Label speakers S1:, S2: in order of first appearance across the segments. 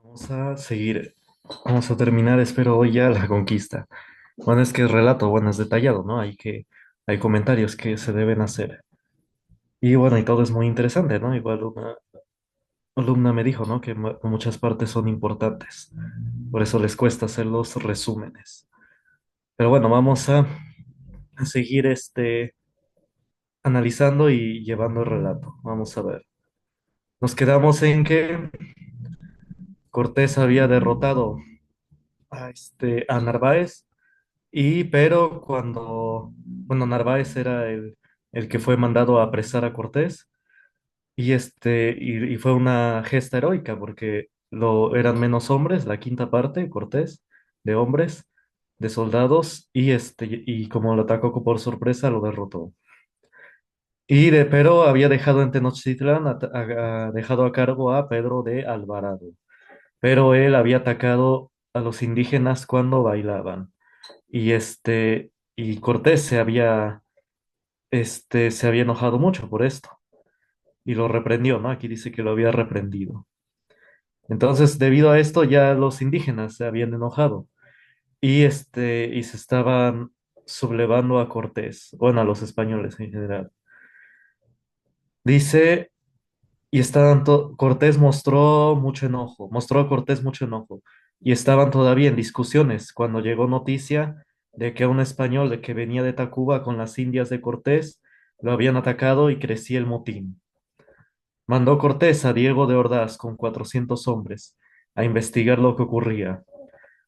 S1: Vamos a seguir, vamos a terminar, espero hoy ya la conquista. Bueno, es que el relato, bueno, es detallado, ¿no? Hay comentarios que se deben hacer. Y bueno, y todo es muy interesante, ¿no? Igual una alumna me dijo, ¿no? Que muchas partes son importantes. Por eso les cuesta hacer los resúmenes. Pero bueno, vamos a seguir analizando y llevando el relato. Vamos a ver. Nos quedamos en que Cortés había derrotado a Narváez. Pero bueno, Narváez era el que fue mandado a apresar a Cortés y fue una gesta heroica porque eran menos hombres, la quinta parte, Cortés, de hombres, de soldados, y como lo atacó por sorpresa, lo derrotó. Pero había dejado en Tenochtitlán, dejado a cargo a Pedro de Alvarado, pero él había atacado a los indígenas cuando bailaban. Y Cortés se había enojado mucho por esto y lo reprendió, ¿no? Aquí dice que lo había reprendido. Entonces, debido a esto, ya los indígenas se habían enojado y se estaban sublevando a Cortés, bueno, a los españoles en general. Dice, Cortés mostró a Cortés mucho enojo y estaban todavía en discusiones cuando llegó noticia de que un español de que venía de Tacuba con las indias de Cortés lo habían atacado y crecía el motín. Mandó Cortés a Diego de Ordaz con 400 hombres a investigar lo que ocurría.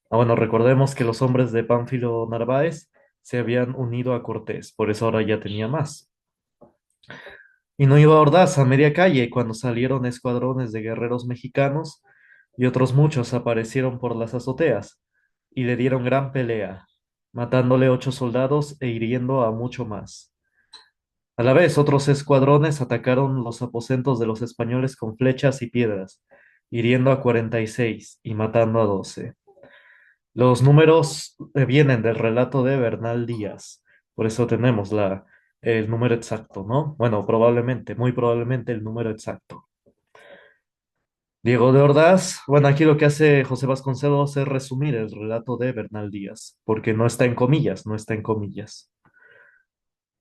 S1: Bueno, recordemos que los hombres de Pánfilo Narváez se habían unido a Cortés, por eso ahora ya tenía más. Y no iba a Ordaz a media calle cuando salieron escuadrones de guerreros mexicanos y otros muchos aparecieron por las azoteas y le dieron gran pelea, matándole 8 soldados e hiriendo a mucho más. A la vez, otros escuadrones atacaron los aposentos de los españoles con flechas y piedras, hiriendo a 46 y matando a 12. Los números vienen del relato de Bernal Díaz, por eso tenemos el número exacto, ¿no? Bueno, probablemente, muy probablemente el número exacto. Diego de Ordaz, bueno, aquí lo que hace José Vasconcelos es resumir el relato de Bernal Díaz, porque no está en comillas, no está en comillas.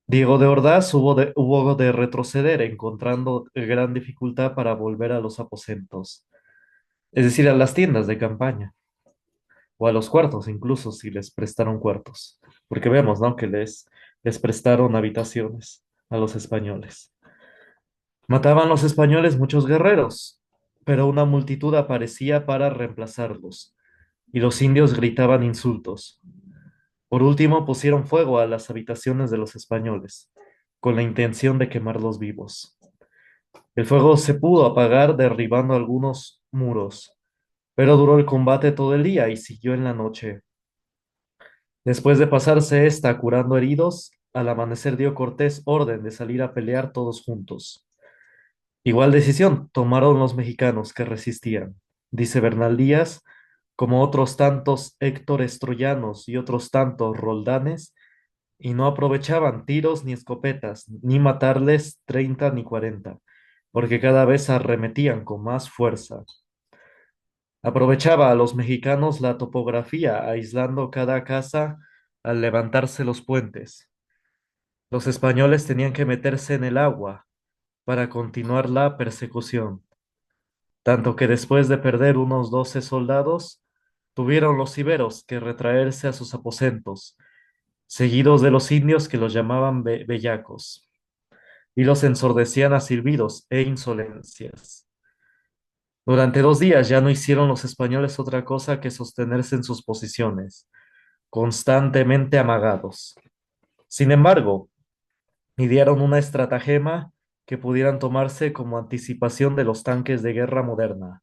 S1: Diego de Ordaz hubo de retroceder, encontrando gran dificultad para volver a los aposentos, es decir, a las tiendas de campaña, o a los cuartos, incluso si les prestaron cuartos, porque vemos, ¿no? Que les prestaron habitaciones a los españoles. Mataban los españoles muchos guerreros, pero una multitud aparecía para reemplazarlos, y los indios gritaban insultos. Por último, pusieron fuego a las habitaciones de los españoles, con la intención de quemarlos vivos. El fuego se pudo apagar derribando algunos muros, pero duró el combate todo el día y siguió en la noche. Después de pasarse esta curando heridos, al amanecer dio Cortés orden de salir a pelear todos juntos. Igual decisión tomaron los mexicanos que resistían, dice Bernal Díaz, como otros tantos Héctores troyanos y otros tantos Roldanes, y no aprovechaban tiros ni escopetas, ni matarles 30 ni 40, porque cada vez arremetían con más fuerza. Aprovechaba a los mexicanos la topografía, aislando cada casa al levantarse los puentes. Los españoles tenían que meterse en el agua para continuar la persecución, tanto que después de perder unos 12 soldados, tuvieron los iberos que retraerse a sus aposentos, seguidos de los indios que los llamaban bellacos, y los ensordecían a silbidos e insolencias. Durante 2 días ya no hicieron los españoles otra cosa que sostenerse en sus posiciones, constantemente amagados. Sin embargo, idearon una estratagema que pudieran tomarse como anticipación de los tanques de guerra moderna.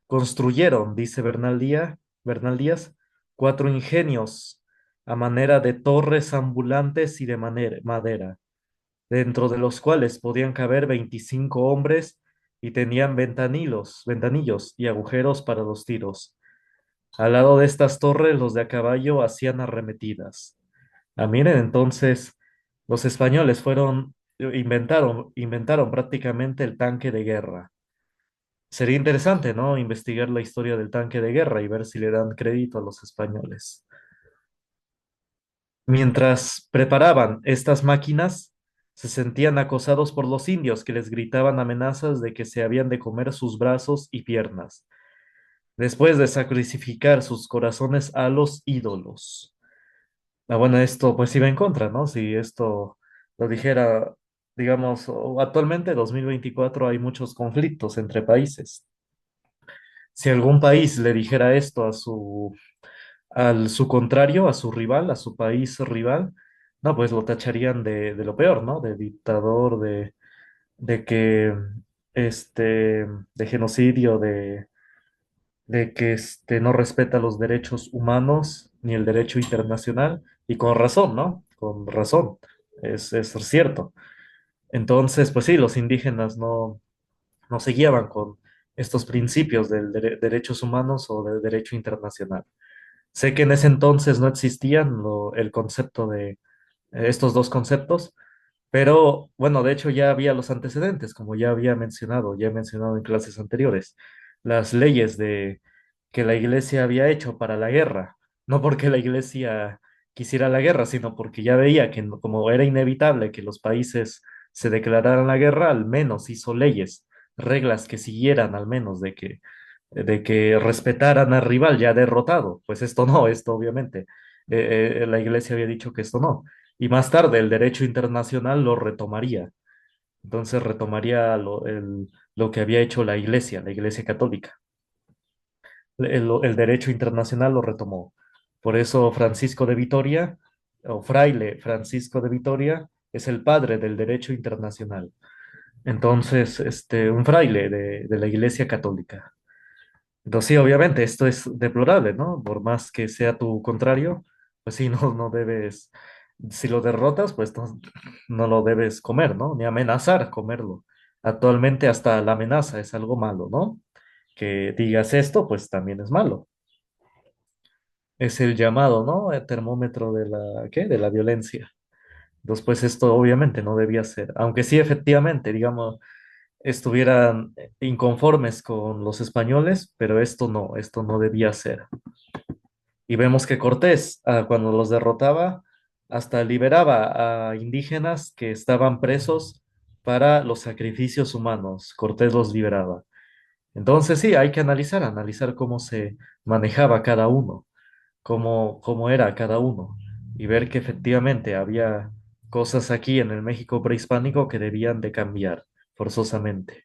S1: Construyeron, dice Bernal Díaz, 4 ingenios a manera de torres ambulantes y de madera, dentro de los cuales podían caber 25 hombres y tenían ventanillos y agujeros para los tiros. Al lado de estas torres, los de a caballo hacían arremetidas. Miren, entonces, los españoles inventaron prácticamente el tanque de guerra. Sería interesante, ¿no? Investigar la historia del tanque de guerra y ver si le dan crédito a los españoles. Mientras preparaban estas máquinas, se sentían acosados por los indios que les gritaban amenazas de que se habían de comer sus brazos y piernas, después de sacrificar sus corazones a los ídolos. Bueno, esto pues iba en contra, ¿no? Si esto lo dijera, digamos, actualmente, 2024, hay muchos conflictos entre países. Si algún país le dijera esto su contrario, a su rival, a su país rival, no, pues lo tacharían de lo peor, ¿no? De dictador, de que, de genocidio, de que no respeta los derechos humanos ni el derecho internacional, y con razón, ¿no? Con razón, es cierto. Entonces, pues sí, los indígenas no se guiaban con estos principios del derechos humanos o del derecho internacional. Sé que en ese entonces no existían el concepto de estos dos conceptos, pero bueno, de hecho ya había los antecedentes, como ya he mencionado en clases anteriores, las leyes que la iglesia había hecho para la guerra, no porque la iglesia quisiera la guerra, sino porque ya veía que como era inevitable que los países se declararan la guerra, al menos hizo leyes, reglas que siguieran al menos de que respetaran al rival ya derrotado. Pues esto no, esto obviamente. La iglesia había dicho que esto no. Y más tarde el derecho internacional lo retomaría. Entonces retomaría lo que había hecho la iglesia católica. El derecho internacional lo retomó. Por eso Francisco de Vitoria, o fraile Francisco de Vitoria, es el padre del derecho internacional. Entonces, un fraile de la iglesia católica. Entonces, sí, obviamente, esto es deplorable, ¿no? Por más que sea tu contrario, pues sí, no debes, si lo derrotas, pues no lo debes comer, ¿no? Ni amenazar comerlo. Actualmente hasta la amenaza es algo malo, ¿no? Que digas esto, pues también es malo. Es el llamado, ¿no? El termómetro de la, ¿qué? De la violencia. Entonces, pues esto obviamente no debía ser. Aunque sí, efectivamente, digamos, estuvieran inconformes con los españoles, pero esto no debía ser. Y vemos que Cortés, cuando los derrotaba, hasta liberaba a indígenas que estaban presos para los sacrificios humanos. Cortés los liberaba. Entonces sí, hay que analizar cómo se manejaba cada uno, cómo era cada uno, y ver que efectivamente había cosas aquí en el México prehispánico que debían de cambiar forzosamente.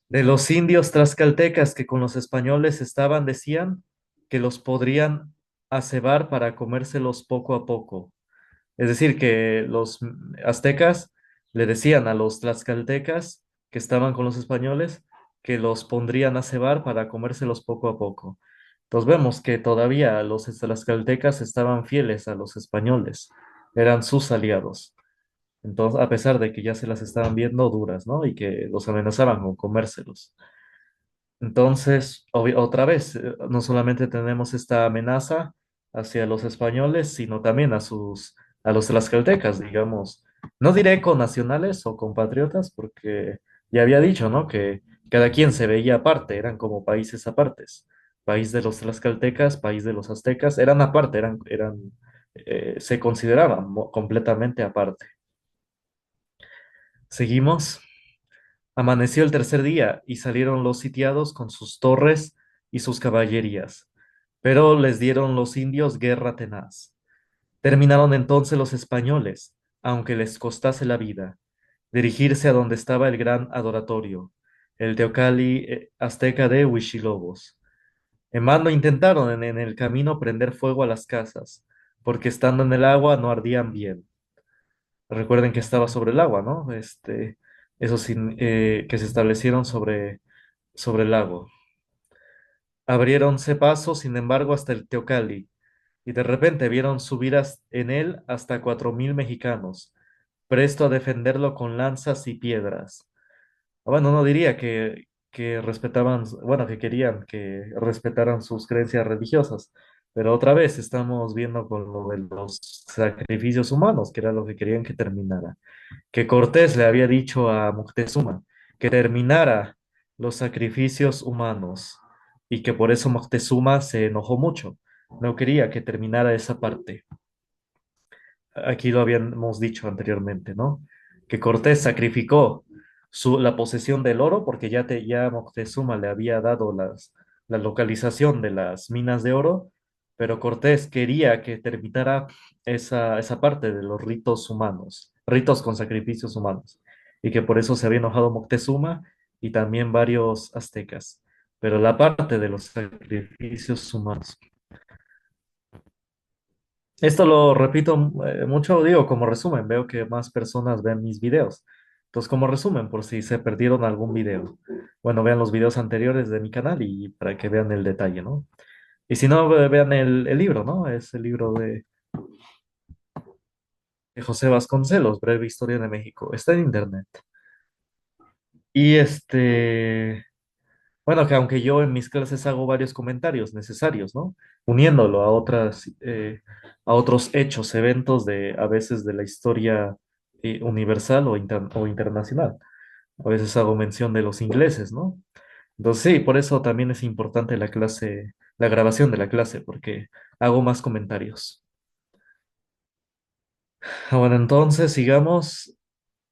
S1: De los indios tlaxcaltecas que con los españoles estaban, decían que los podrían acebar para comérselos poco a poco. Es decir, que los aztecas le decían a los tlaxcaltecas que estaban con los españoles que los pondrían a cebar para comérselos poco a poco. Entonces vemos que todavía los tlaxcaltecas estaban fieles a los españoles, eran sus aliados. Entonces, a pesar de que ya se las estaban viendo duras, ¿no? Y que los amenazaban con comérselos. Entonces, otra vez, no solamente tenemos esta amenaza hacia los españoles, sino también a los tlaxcaltecas, digamos, no diré connacionales o compatriotas, porque ya había dicho, ¿no? Que cada quien se veía aparte, eran como países apartes. País de los tlaxcaltecas, país de los aztecas, eran aparte, se consideraban completamente aparte. Seguimos. Amaneció el tercer día y salieron los sitiados con sus torres y sus caballerías, pero les dieron los indios guerra tenaz. Terminaron entonces los españoles, aunque les costase la vida, dirigirse a donde estaba el gran adoratorio, el Teocalli azteca de Huichilobos. En vano intentaron en el camino prender fuego a las casas, porque estando en el agua no ardían bien. Recuerden que estaba sobre el agua, ¿no? Que se establecieron sobre el lago. Abriéronse paso, sin embargo, hasta el Teocalli, y de repente vieron subir en él hasta 4000 mexicanos, presto a defenderlo con lanzas y piedras. Bueno, no diría que respetaban, bueno, que querían que respetaran sus creencias religiosas, pero otra vez estamos viendo con lo de los sacrificios humanos, que era lo que querían que terminara. Que Cortés le había dicho a Moctezuma que terminara los sacrificios humanos y que por eso Moctezuma se enojó mucho. No quería que terminara esa parte. Aquí lo habíamos dicho anteriormente, ¿no? Que Cortés sacrificó la posesión del oro porque ya Moctezuma le había dado la localización de las minas de oro, pero Cortés quería que terminara esa parte de los ritos humanos, ritos con sacrificios humanos, y que por eso se había enojado Moctezuma y también varios aztecas. Pero la parte de los sacrificios humanos. Esto lo repito mucho, digo, como resumen, veo que más personas ven mis videos. Entonces, como resumen, por si se perdieron algún video. Bueno, vean los videos anteriores de mi canal y para que vean el detalle, ¿no? Y si no, vean el libro, ¿no? Es el libro de José Vasconcelos, Breve Historia de México. Está en internet. Y bueno, que aunque yo en mis clases hago varios comentarios necesarios, ¿no? Uniéndolo a otros hechos, eventos a veces de la historia universal o internacional. A veces hago mención de los ingleses, ¿no? Entonces sí, por eso también es importante la clase, la grabación de la clase, porque hago más comentarios. Bueno, entonces sigamos.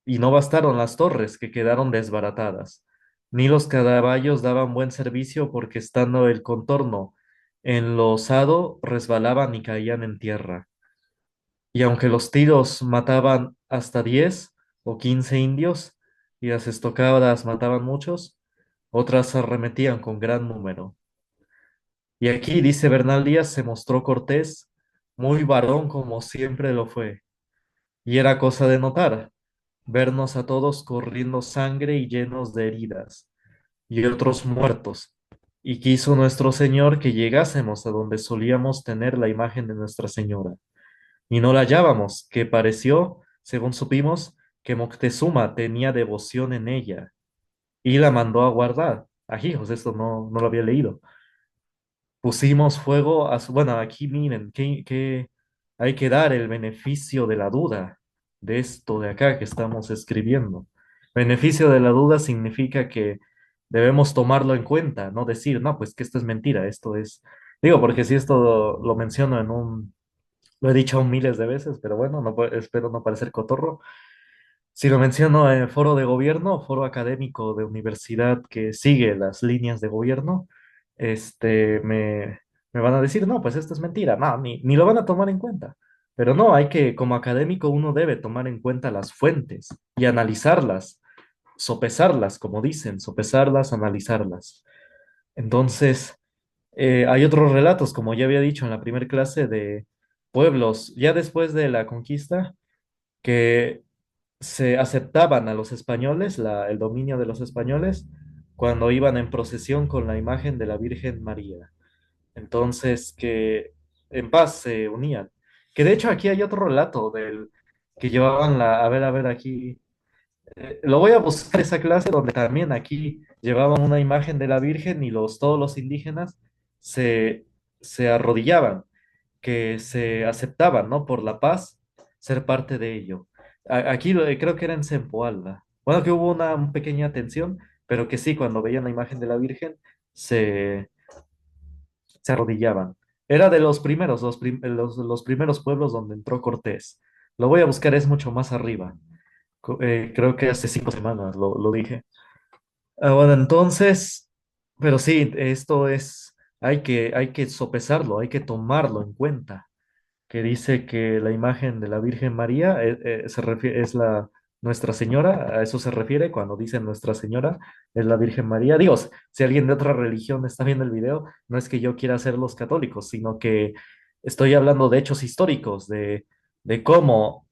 S1: Y no bastaron las torres, que quedaron desbaratadas, ni los caballos daban buen servicio porque estando el contorno enlosado, resbalaban y caían en tierra. Y aunque los tiros mataban hasta 10 o 15 indios, y las estocadas mataban muchos, otras arremetían con gran número. Y aquí, dice Bernal Díaz, se mostró Cortés muy varón como siempre lo fue, y era cosa de notar vernos a todos corriendo sangre y llenos de heridas, y otros muertos. Y quiso nuestro Señor que llegásemos a donde solíamos tener la imagen de Nuestra Señora. Y no la hallábamos, que pareció, según supimos, que Moctezuma tenía devoción en ella, y la mandó a guardar. Ajijos, esto no lo había leído. Pusimos fuego a su... Bueno, aquí miren, que hay que dar el beneficio de la duda de esto de acá que estamos escribiendo. Beneficio de la duda significa que debemos tomarlo en cuenta, no decir, no, pues que esto es mentira, esto es... Digo, porque si esto lo menciono lo he dicho miles de veces, pero bueno, espero no parecer cotorro. Si lo menciono en foro de gobierno, foro académico de universidad que sigue las líneas de gobierno, este, me, me van a decir, no, pues esto es mentira, no, ni lo van a tomar en cuenta. Pero no, como académico uno debe tomar en cuenta las fuentes y analizarlas, sopesarlas, como dicen, sopesarlas, analizarlas. Entonces, hay otros relatos, como ya había dicho en la primera clase, de pueblos, ya después de la conquista, que se aceptaban a los españoles, el dominio de los españoles, cuando iban en procesión con la imagen de la Virgen María. Entonces, que en paz se unían. Que de hecho aquí hay otro relato que llevaban a ver, aquí, lo voy a buscar esa clase donde también aquí llevaban una imagen de la Virgen y todos los indígenas se, se arrodillaban, que se aceptaban, ¿no? Por la paz, ser parte de ello. Aquí creo que era en Zempoala. Bueno, que hubo una pequeña tensión, pero que sí, cuando veían la imagen de la Virgen, se, se arrodillaban. Era de los primeros, los primeros pueblos donde entró Cortés. Lo voy a buscar, es mucho más arriba. Creo que hace 5 semanas lo dije. Bueno, entonces, pero sí, hay que sopesarlo, hay que tomarlo en cuenta que dice que la imagen de la Virgen María es Nuestra Señora, a eso se refiere cuando dice Nuestra Señora, es la Virgen María. Digo, si alguien de otra religión está viendo el video, no es que yo quiera ser los católicos, sino que estoy hablando de hechos históricos, de cómo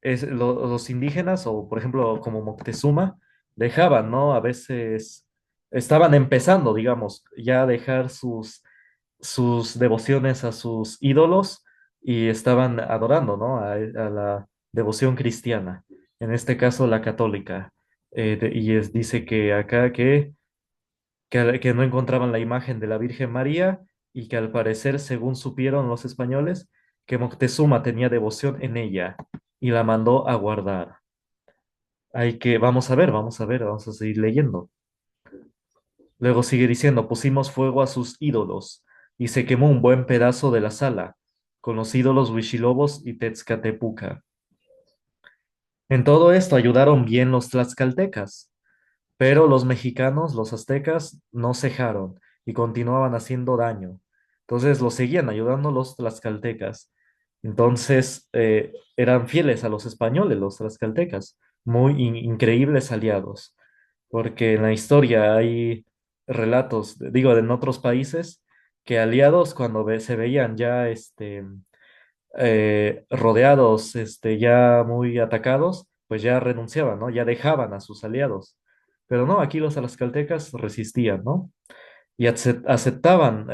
S1: los indígenas, o por ejemplo como Moctezuma, dejaban, ¿no? A veces estaban empezando, digamos, ya a dejar sus devociones a sus ídolos y estaban adorando, ¿no? A la devoción cristiana, en este caso la católica. Dice que acá que no encontraban la imagen de la Virgen María y que al parecer, según supieron los españoles, que Moctezuma tenía devoción en ella y la mandó a guardar. vamos a ver, vamos a seguir leyendo. Luego sigue diciendo, pusimos fuego a sus ídolos y se quemó un buen pedazo de la sala con los ídolos Huichilobos y Tezcatepuca. En todo esto ayudaron bien los tlaxcaltecas, pero los mexicanos, los aztecas, no cejaron y continuaban haciendo daño. Entonces los seguían ayudando los tlaxcaltecas. Entonces eran fieles a los españoles, los tlaxcaltecas, muy increíbles aliados, porque en la historia hay relatos, digo, en otros países, que aliados cuando se veían ya rodeados, ya muy atacados, pues ya renunciaban, ¿no? Ya dejaban a sus aliados. Pero no, aquí los tlaxcaltecas resistían, ¿no? Y aceptaban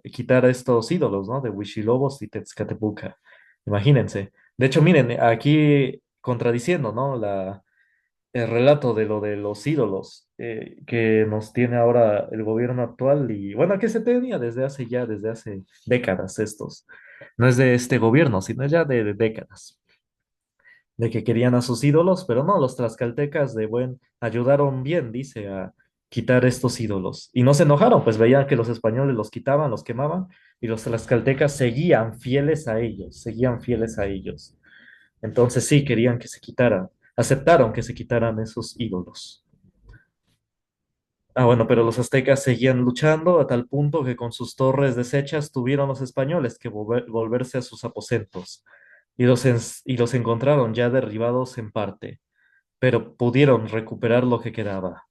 S1: quitar estos ídolos, ¿no? De Huichilobos y Tezcatepuca. Imagínense. De hecho, miren, aquí contradiciendo, ¿no? El relato de lo de los ídolos que nos tiene ahora el gobierno actual y bueno, que se tenía desde hace décadas estos. No es de este gobierno, sino ya de décadas, de que querían a sus ídolos, pero no, los tlaxcaltecas de buen ayudaron bien, dice, a quitar estos ídolos. Y no se enojaron, pues veían que los españoles los quitaban, los quemaban, y los tlaxcaltecas seguían fieles a ellos, seguían fieles a ellos. Entonces sí, querían que se quitaran, aceptaron que se quitaran esos ídolos. Ah, bueno, pero los aztecas seguían luchando a tal punto que con sus torres deshechas tuvieron los españoles que volverse a sus aposentos y los encontraron ya derribados en parte, pero pudieron recuperar lo que quedaba.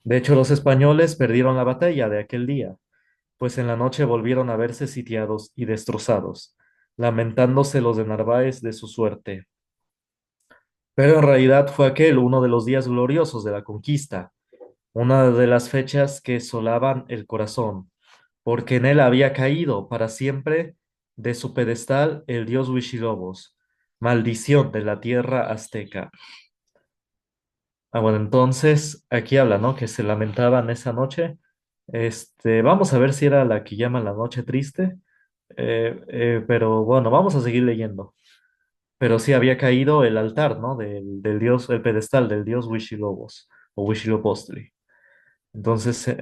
S1: De hecho, los españoles perdieron la batalla de aquel día, pues en la noche volvieron a verse sitiados y destrozados, lamentándose los de Narváez de su suerte. Pero en realidad fue aquel uno de los días gloriosos de la conquista, una de las fechas que solaban el corazón, porque en él había caído para siempre de su pedestal el dios Huichilobos, maldición de la tierra azteca. Ah, bueno, entonces aquí habla, ¿no? Que se lamentaban esa noche. Vamos a ver si era la que llaman la noche triste, pero bueno, vamos a seguir leyendo. Pero sí había caído el altar, ¿no? Del dios, el pedestal del dios Huichilobos o Huitzilopochtli. Entonces,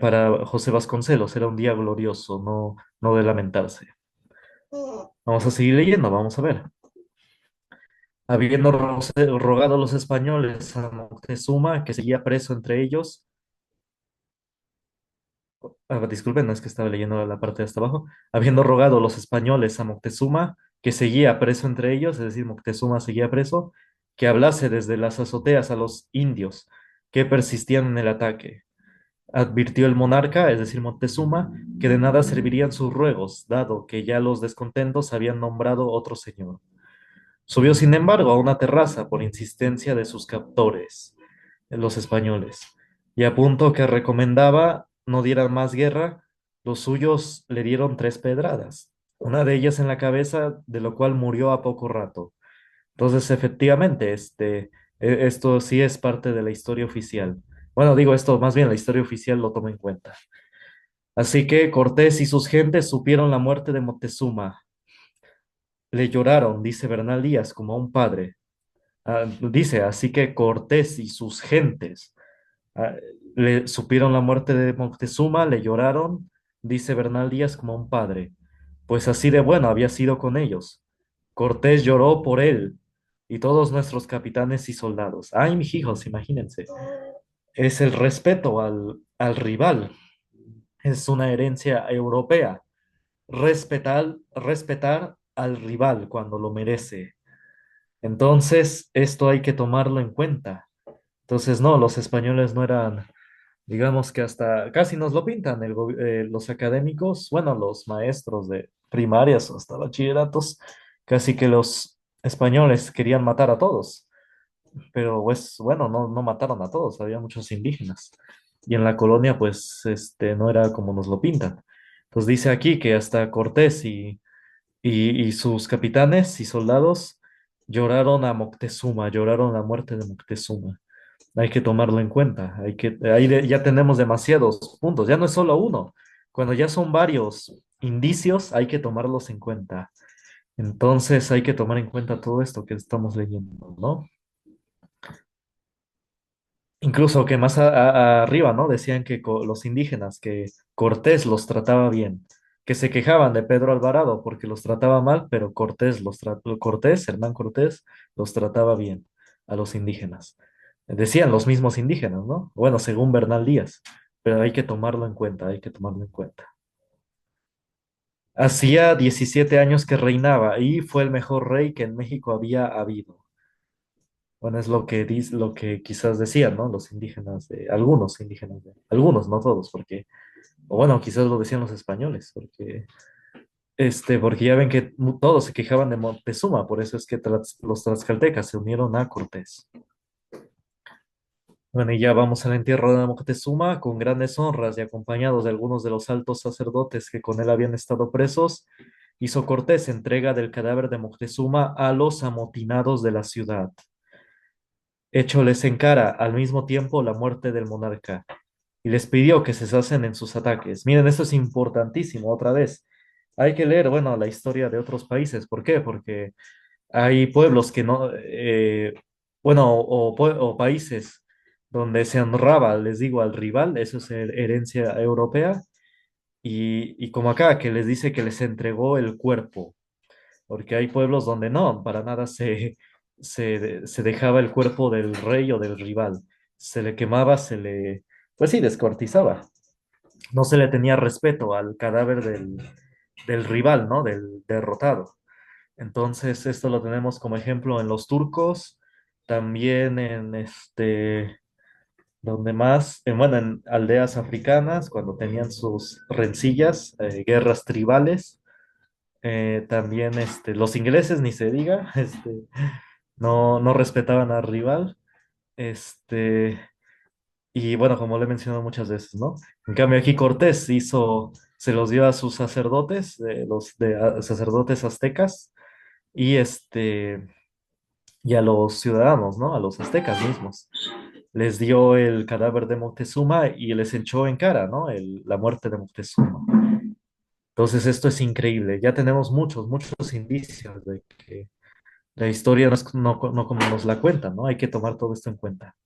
S1: para José Vasconcelos era un día glorioso, no de lamentarse. Vamos a seguir leyendo, vamos a ver. Habiendo rogado los españoles a Moctezuma, que seguía preso entre ellos, disculpen, no es que estaba leyendo la parte de hasta abajo, habiendo rogado los españoles a Moctezuma, que seguía preso entre ellos, es decir, Moctezuma seguía preso, que hablase desde las azoteas a los indios que persistían en el ataque. Advirtió el monarca, es decir, Moctezuma, que de nada servirían sus ruegos, dado que ya los descontentos habían nombrado otro señor. Subió, sin embargo, a una terraza por insistencia de sus captores, los españoles, y a punto que recomendaba no dieran más guerra, los suyos le dieron 3 pedradas, una de ellas en la cabeza, de lo cual murió a poco rato. Entonces, efectivamente, esto sí es parte de la historia oficial. Bueno, digo esto, más bien la historia oficial lo toma en cuenta. Así que Cortés y sus gentes supieron la muerte de Moctezuma. Le lloraron, dice Bernal Díaz, como a un padre. Dice, así que Cortés y sus gentes ah, le supieron la muerte de Moctezuma, le lloraron, dice Bernal Díaz, como a un padre. Pues así de bueno había sido con ellos. Cortés lloró por él y todos nuestros capitanes y soldados. Ay, mis hijos, imagínense. Es el respeto al rival. Es una herencia europea. Respetar al rival cuando lo merece. Entonces, esto hay que tomarlo en cuenta. Entonces, no, los españoles no eran, digamos que hasta casi nos lo pintan los académicos, bueno, los maestros de primarias o hasta bachilleratos, casi que los españoles querían matar a todos, pero pues bueno, no mataron a todos, había muchos indígenas. Y en la colonia, pues, no era como nos lo pintan. Pues dice aquí que hasta Cortés y sus capitanes y soldados lloraron a Moctezuma, lloraron la muerte de Moctezuma. Hay que tomarlo en cuenta. Ya tenemos demasiados puntos, ya no es solo uno. Cuando ya son varios indicios, hay que tomarlos en cuenta. Entonces hay que tomar en cuenta todo esto que estamos leyendo, ¿no? incluso que más arriba, ¿no? Decían que los indígenas, que Cortés los trataba bien, que se quejaban de Pedro Alvarado porque los trataba mal, pero Cortés, Hernán Cortés, los trataba bien a los indígenas. Decían los mismos indígenas, ¿no? Bueno, según Bernal Díaz, pero hay que tomarlo en cuenta, hay que tomarlo en cuenta. Hacía 17 años que reinaba y fue el mejor rey que en México había habido. Bueno, es lo que lo que quizás decían, ¿no? Los indígenas algunos indígenas algunos, no todos, porque, o bueno, quizás lo decían los españoles, porque ya ven que todos se quejaban de Moctezuma, por eso es que los tlaxcaltecas se unieron a Cortés. Bueno, y ya vamos al entierro de Moctezuma con grandes honras y acompañados de algunos de los altos sacerdotes que con él habían estado presos, hizo Cortés entrega del cadáver de Moctezuma a los amotinados de la ciudad. Écholes en cara al mismo tiempo la muerte del monarca y les pidió que cesasen en sus ataques. Miren, esto es importantísimo otra vez. Hay que leer, bueno, la historia de otros países. ¿Por qué? Porque hay pueblos que no, bueno, o países donde se honraba, les digo, al rival, eso es herencia europea, y como acá, que les dice que les entregó el cuerpo, porque hay pueblos donde no, para nada se dejaba el cuerpo del rey o del rival, se le quemaba, pues sí, descuartizaba, no se le tenía respeto al cadáver del rival, ¿no? Del derrotado. Entonces, esto lo tenemos como ejemplo en los turcos, también en donde más, bueno, en aldeas africanas, cuando tenían sus rencillas, guerras tribales, también los ingleses, ni se diga, no respetaban al rival, este, y bueno, como le he mencionado muchas veces, ¿no? En cambio, aquí Cortés se los dio a sus sacerdotes, sacerdotes aztecas, y y a los ciudadanos, ¿no? A los aztecas mismos. Les dio el cadáver de Moctezuma y les echó en cara, ¿no? La muerte de Moctezuma. Entonces, esto es increíble. Ya tenemos muchos indicios de que la historia no como nos la cuentan, ¿no? Hay que tomar todo esto en cuenta.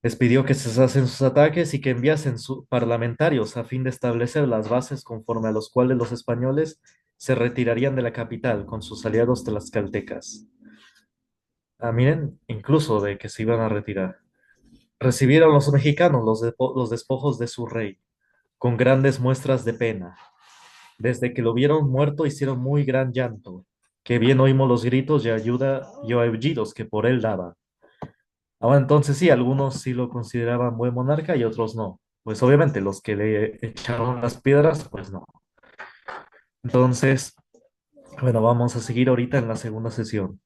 S1: Les pidió que cesasen sus ataques y que enviasen parlamentarios a fin de establecer las bases conforme a los cuales los españoles se retirarían de la capital con sus aliados tlaxcaltecas. Ah, miren, incluso de que se iban a retirar. Recibieron los mexicanos los despojos de su rey, con grandes muestras de pena. Desde que lo vieron muerto hicieron muy gran llanto, que bien oímos los gritos y ayuda y aullidos que por él daba. Ahora entonces sí, algunos sí lo consideraban buen monarca y otros no. Pues obviamente los que le echaron las piedras, pues no. Entonces, bueno, vamos a seguir ahorita en la segunda sesión.